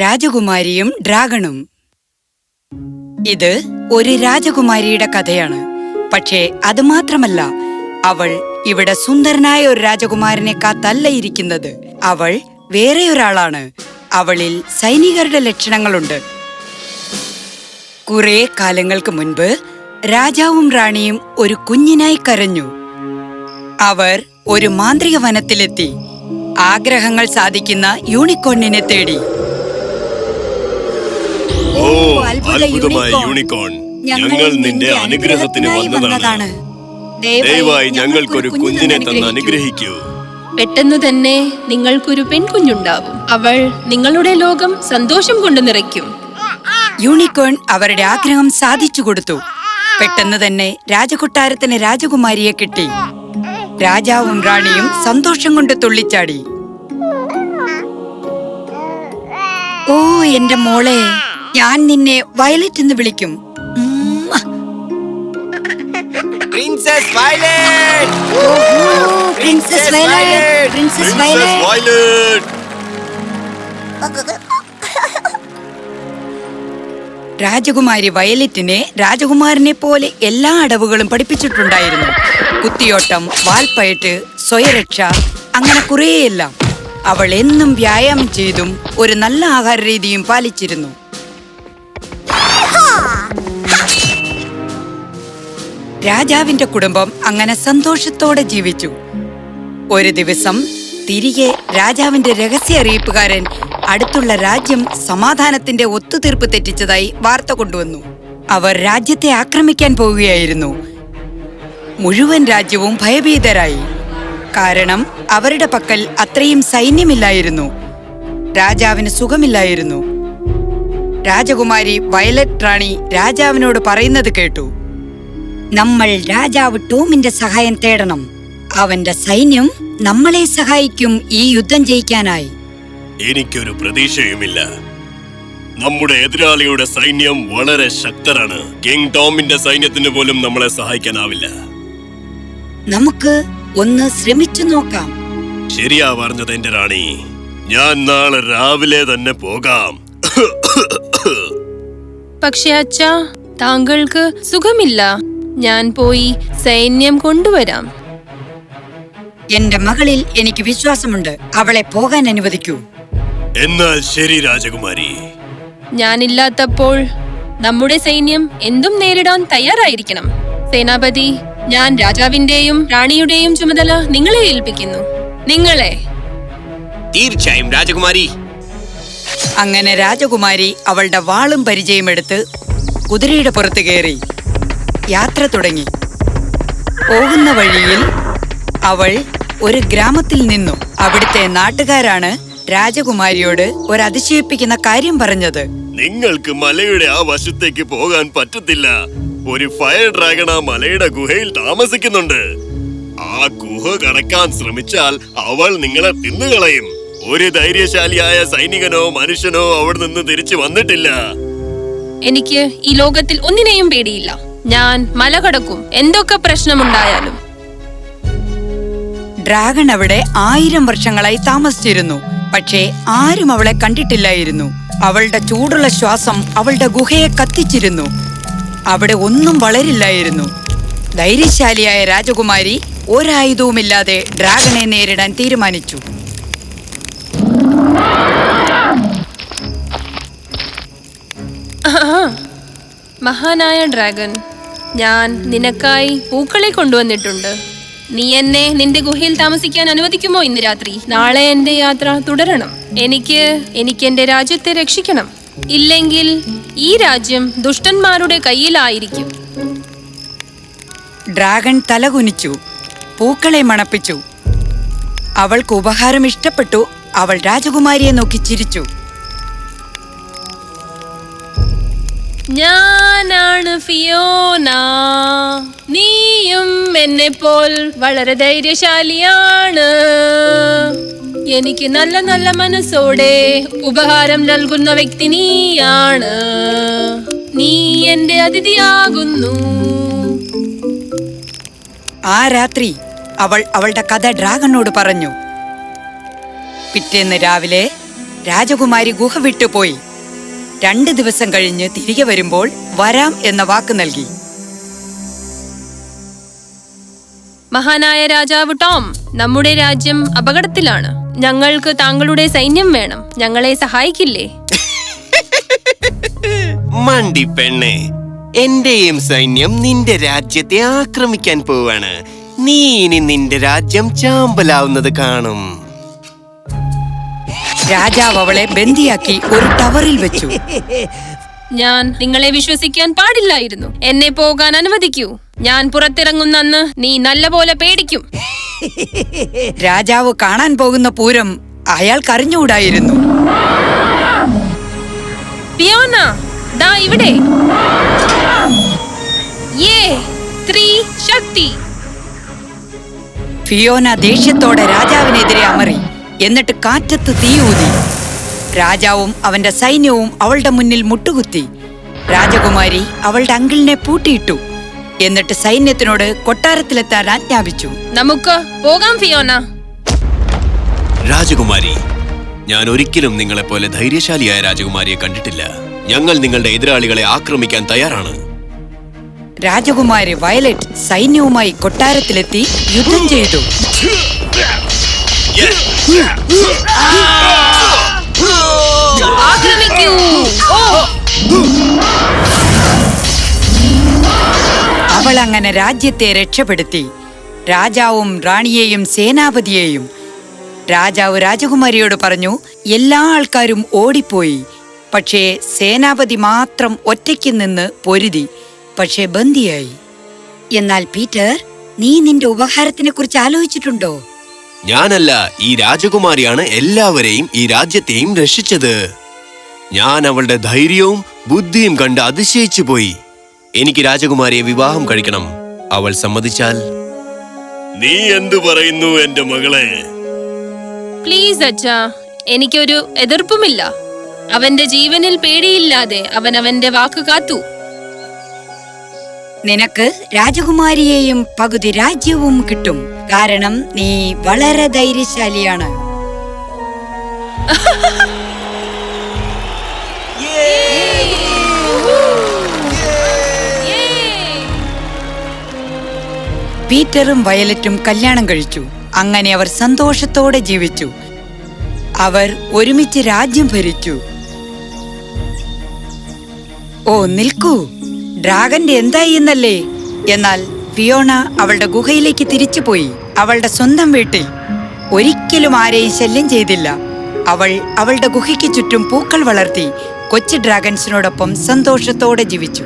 രാജകുമാരിയും ഡ്രാഗണും. ഇത് ഒരു രാജകുമാരിയുടെ കഥയാണ്. പക്ഷേ അത് മാത്രമല്ല, അവൾ ഇവിടെ സുന്ദരനായ ഒരു രാജകുമാരനെ കാത്തല്ല ഇരിക്കുന്നത്. അവൾ വേറെ ഒരാളാണ്. അവളിൽ സൈനികരുടെ ലക്ഷണങ്ങളുണ്ട്. കുറെ കാലങ്ങൾക്ക് മുൻപ് രാജാവും റാണിയും ഒരു കുഞ്ഞിനായി കരഞ്ഞു. അവർ ഒരു മാന്ത്രിക വനത്തിലെത്തി ആഗ്രഹങ്ങൾ സാധിക്കുന്ന യൂണിക്കോണിനെ തേടി. ഓ അത്ഭുതമായ യൂണിക്കോൺ, ഞങ്ങൾ നിന്റെ അനുഗ്രഹത്തിന് വന്നതാണ്. ദയവായി ഞങ്ങൾക്കൊരു കുഞ്ഞിനെ തന്ന് അനുഗ്രഹിക്കൂ. പെട്ടെന്ന് തന്നെ നിങ്ങൾക്കൊരു പെൺകുഞ്ഞുണ്ടാവും. അവൾ നിങ്ങളുടെ ലോകം സന്തോഷം കൊണ്ട് നിറയ്ക്കും. യൂണിക്കോൺ അവരുടെ ആഗ്രഹം സാധിച്ചു കൊടുത്തു. പെട്ടെന്ന് തന്നെ രാജകൊട്ടാരത്തിന് രാജകുമാരിയെ കിട്ടി. രാജാവും റാണിയും സന്തോഷം കൊണ്ട് തുള്ളിച്ചാടി. ഓ എന്റെ മോളെ, ഞാൻ നിന്നെ വയലറ്റ് എന്ന് വിളിക്കും. Princess violet! Princess violet! Princess violet! രാജകുമാരി വയലറ്റിനെ രാജകുമാരനെ പോലെ എല്ലാ അടവുകളും പഠിപ്പിച്ചിട്ടുണ്ടായിരുന്നു. കുത്തിയോട്ടം, വാൽപ്പയറ്റ്, സ്വയരക്ഷ, അങ്ങനെ കുറേയെല്ലാം. അവൾ എന്നും വ്യായാമം ചെയ്തും ഒരു നല്ല ആഹാര രീതിയും പാലിച്ചിരുന്നു. രാജാവിന്റെ കുടുംബം അങ്ങനെ സന്തോഷത്തോടെ ജീവിച്ചു. ഒരു ദിവസം തിരികെ രാജാവിന്റെ രഹസ്യ അറിയിപ്പുകാരൻ അടുത്തുള്ള രാജ്യം സമാധാനത്തിന്റെ ഒത്തുതീർപ്പ് തെറ്റിച്ചതായി വാർത്ത കൊണ്ടുവന്നു. അവർ രാജ്യത്തെ ആക്രമിക്കാൻ പോവുകയായിരുന്നു. മുഴുവൻ രാജ്യവും ഭയഭീതരായി. കാരണം അവരുടെ പക്കൽ അത്രയും സൈന്യമില്ലായിരുന്നു. രാജാവിന് സുഖമില്ലായിരുന്നു. രാജകുമാരി വയലറ്റ് റാണി രാജാവിനോട് പറയുന്നത് കേട്ടു. നമ്മൾ രാജാവ് ടോമിന്റെ സഹായം തേടണം. അവന്റെ സൈന്യം നമ്മളെ സഹായിക്കും ഈ യുദ്ധം ജയിക്കാനായി. എനിക്കൊരു പ്രതീക്ഷയുമില്ല. നമ്മുടെ എതിരാളിയുടെ സൈന്യം വളരെ ശക്തരാണ്. കിങ് ടോമിന്റെ സൈന്യത്തിന് പോലും നമ്മളെ സഹായിക്കാനാവില്ല. നമുക്ക് ഒന്ന് ശ്രമിച്ചു നോക്കാം. ശരിയാ പറഞ്ഞത് എന്റെ റാണി. ഞാൻ നാളെ രാവിലെ തന്നെ പോകാം. പക്ഷെ അച്ഛാ, താങ്കൾക്ക് സുഖമില്ല. ഞാൻ പോയി സൈന്യം കൊണ്ടുവരാം. എന്റെ മകളിൽ എനിക്ക് വിശ്വാസമുണ്ട്. അവളെ പോകാൻ അനുവദിക്കൂ. എന്നാൽ ശരി രാജകുമാരി. ഞാനില്ലാത്തപ്പോൾ നമ്മുടെ സൈന്യം എന്തും നേരിടാൻ തയ്യാറായിരിക്കണം. സേനാപതി, ഞാൻ രാജാവിന്റെയും റാണിയുടെയും ചുമതല നിങ്ങളെ ഏൽപ്പിക്കുന്നു. നിങ്ങളെ. തീർച്ചയായും രാജകുമാരി. അങ്ങനെ രാജകുമാരി അവളുടെ വാളും പരിചയമെടുത്ത് കുതിരയുടെ പുറത്ത് കയറി യാത്ര തുടങ്ങി. പോകുന്ന വഴിയിൽ അവൾ ഒരു ഗ്രാമത്തിൽ നിന്നു. അവിടുത്തെ നാട്ടുകാരാണ് രാജകുമാരിയോട് ഒരു അതിശയിപ്പിക്കുന്ന കാര്യം പറഞ്ഞത്. നിങ്ങൾക്ക് മലയുടെ ആ വശത്തേക്ക് പോകാൻ പറ്റത്തില്ല. ഒരു ഫയർ ഡ്രാഗൺ ആ മലയുടെ ഗുഹയിൽ താമസിക്കുന്നുണ്ട്. ആ ഗുഹ കടക്കാൻ ശ്രമിച്ചാൽ അവൾ നിങ്ങളെ തിന്നുകളയും. ഒരു ധൈര്യശാലിയായ സൈനികനോ മനുഷ്യനോ അവിടെ നിന്ന് തിരിച്ചു വന്നിട്ടില്ല. എനിക്ക് ഈ ലോകത്തിൽ ഒന്നിനെയും പേടിയില്ല. ഞാൻ മല കടക്കും, എന്തൊക്കെ പ്രശ്നമുണ്ടായാലും. ഡ്രാഗൺ അവിടെ 1000 വർഷങ്ങളായി താമസിച്ചിരുന്നു. പക്ഷേ ആരും അവളെ കണ്ടിട്ടില്ലായിരുന്നു. അവളുടെ ചൂടുള്ള ശ്വാസം അവളുടെ ഗുഹയെ കത്തിച്ചിരുന്നു. അവിടെ ഒന്നും വളരില്ലായിരുന്നു. ധൈര്യശാലിയായ രാജകുമാരി ഒരായുധവുമില്ലാതെ ഡ്രാഗണെ നേരിടാൻ തീരുമാനിച്ചു. മഹാനായ ഡ്രാഗൺ, ഞാൻ നിനക്കായി പൂക്കളെ കൊണ്ടുവന്നിട്ടുണ്ട്. നീ എന്നെ നിന്റെ ഗുഹയിൽ താമസിക്കാൻ അനുവദിക്കുമോ ഇന്ന് രാത്രി? നാളെ എന്റെ യാത്ര തുടരണം. എനിക്ക് എന്റെ രാജ്യത്തെ രക്ഷിക്കണം. ഇല്ലെങ്കിൽ ഈ രാജ്യം ദുഷ്ടന്മാരുടെ കയ്യിലായിരിക്കും. ഡ്രാഗൺ തലകുനിച്ചു, പൂക്കളെ മണപ്പിച്ചു. അവൾക്ക് ഉപഹാരം ഇഷ്ടപ്പെട്ടു. അവൾ രാജകുമാരിയെ നോക്കി ചിരിച്ചു. ഞാനാണ് ഫിയോന. നീയും എന്നെ പോൽ വളരെ ധൈര്യശാലിയാണ്. എനിക്ക് നല്ല നല്ല മനസ്സോടെ ഉപഹാരം നൽകുന്ന വ്യക്തി നീയാണ്. നീ എന്റെ അതിഥിയാകുന്നു. ആ രാത്രി അവൾ അവളുടെ കഥ ഡ്രാഗണോട് പറഞ്ഞു. പിറ്റേന്ന് രാവിലെ രാജകുമാരി ഗുഹ വിട്ടുപോയി. 2 ദിവസം കഴിഞ്ഞ് തിരികെ വരുമ്പോൾ വരാം എന്ന വാക്ക് നൽകി. മഹാനായ രാജാവ് ടോം, നമ്മുടെ രാജ്യം അപകടത്തിലാണ്. ഞങ്ങൾക്ക് താങ്കളുടെ സൈന്യം വേണം. ഞങ്ങളെ സഹായിക്കില്ലേ? മണ്ടി പെണ്ണെ, എന്റെയും സൈന്യം നിന്റെ രാജ്യത്തെ ആക്രമിക്കാൻ പോവാണ്. നീ ഇനി നിന്റെ രാജ്യം ചാമ്പലാവുന്നത് കാണും. രാജാവ് അവളെ ബന്ദിയാക്കി ഒരു ടവറിൽ വെച്ചു. ഞാൻ നിങ്ങളെ വിശ്വസിക്കാൻ പാടില്ലായിരുന്നു. എന്നെ പോകാൻ അനുവദിക്കൂ. ഞാൻ പുറത്തിറങ്ങുന്ന അന്ന് നീ നല്ലപോലെ പേടിക്കും. രാജാവ് കാണാൻ പോകുന്ന പൂരം അയാൾക്കറിഞ്ഞുകൂടായിരുന്നു. ഫിയോന, ദാ ഇവിടെ. ശക്തി. ഫിയോന ദേഷ്യത്തോടെ രാജാവിനെതിരെ അമറി. എന്നിട്ട് കാറ്റത്ത് തീ ഊതി. രാജാവും അവന്റെ സൈന്യവും അവളുടെ മുന്നിൽ മുട്ടുകുത്തി. രാജകുമാരി അവളുടെ അങ്കിളിനെ പൂട്ടിയിട്ടു. എന്നിട്ട് സൈന്യത്തിനോട് കൊട്ടാരത്തിലെത്താൻ ആജ്ഞാപിച്ചു. നമുക്ക് പോകാം ഫിയോന. രാജകുമാരി, ഞാൻ ഒരിക്കലും നിങ്ങളെപ്പോലെ ധൈര്യശാലിയായ രാജകുമാരിയെ കണ്ടിട്ടില്ല. ഞങ്ങൾ നിങ്ങളുടെ എതിരാളികളെ ആക്രമിക്കാൻ തയ്യാറാണ്. രാജകുമാരി വയലറ്റ് സൈന്യവുമായി കൊട്ടാരത്തിലെത്തി യുദ്ധം ചെയ്തു. അവൾ അങ്ങനെ രാജ്യത്തെ രക്ഷപ്പെടുത്തി. രാജാവും റാണിയെയും സേനാപതിയെയും. രാജാവ് രാജകുമാരിയോട് പറഞ്ഞു, എല്ലാ ആൾക്കാരും ഓടിപ്പോയി. പക്ഷേ സേനാപതി മാത്രം ഒറ്റയ്ക്ക് നിന്ന് പൊരുതി. പക്ഷേ ബന്ദിയായി. എന്നാൽ പീറ്റർ, നീ നിന്റെ ഉപഹാരത്തിനെ കുറിച്ച് ആലോചിച്ചിട്ടുണ്ടോ? ഞാനല്ല, ഈ രാജകുമാരിയാണ് എല്ലാവരെയും ഈ രാജ്യത്തെയും രക്ഷിച്ചത്. ഞാൻ അവളുടെ ധൈര്യവും ബുദ്ധിയും കണ്ട് അതിശയിച്ചു പോയി. എനിക്ക് രാജകുമാരിയെ വിവാഹം കഴിക്കണം. അവൾ സമ്മതിച്ചാൽ. നീ എന്തു പറയുന്നു എന്റെ മകളെ? പ്ലീസ് അച്ഛാ, എനിക്കൊരു എതിർപ്പുമില്ല. അവന്റെ ജീവനിൽ പേടിയില്ലാതെ അവൻ അവന്റെ വാക്ക് കാത്തു. നിനക്ക് രാജകുമാരിയെയും പകുതി രാജ്യവും കിട്ടും. കാരണം നീ വളരെ ധൈര്യശാലിയാണ്. പീറ്ററും വയലറ്റും കല്യാണം കഴിച്ചു. അങ്ങനെ അവർ സന്തോഷത്തോടെ ജീവിച്ചു. അവർ ഒരുമിച്ച് രാജ്യം ഭരിച്ചു. ഓ നിൽക്കൂ, ഡ്രാഗന്റെ എന്തായി എന്നല്ലേ? എന്നാൽ ഫിയോണ അവളുടെ ഗുഹയിലേക്ക് തിരിച്ചുപോയി. അവളുടെ സ്വന്തം വീട്ടിൽ ഒരിക്കലും ആരെയും ശല്യം ചെയ്തില്ല. അവൾ അവളുടെ ഗുഹയ്ക്ക് ചുറ്റും പൂക്കൾ വളർത്തി കൊച്ചു ഡ്രാഗൺസിനോടൊപ്പം സന്തോഷത്തോടെ ജീവിച്ചു.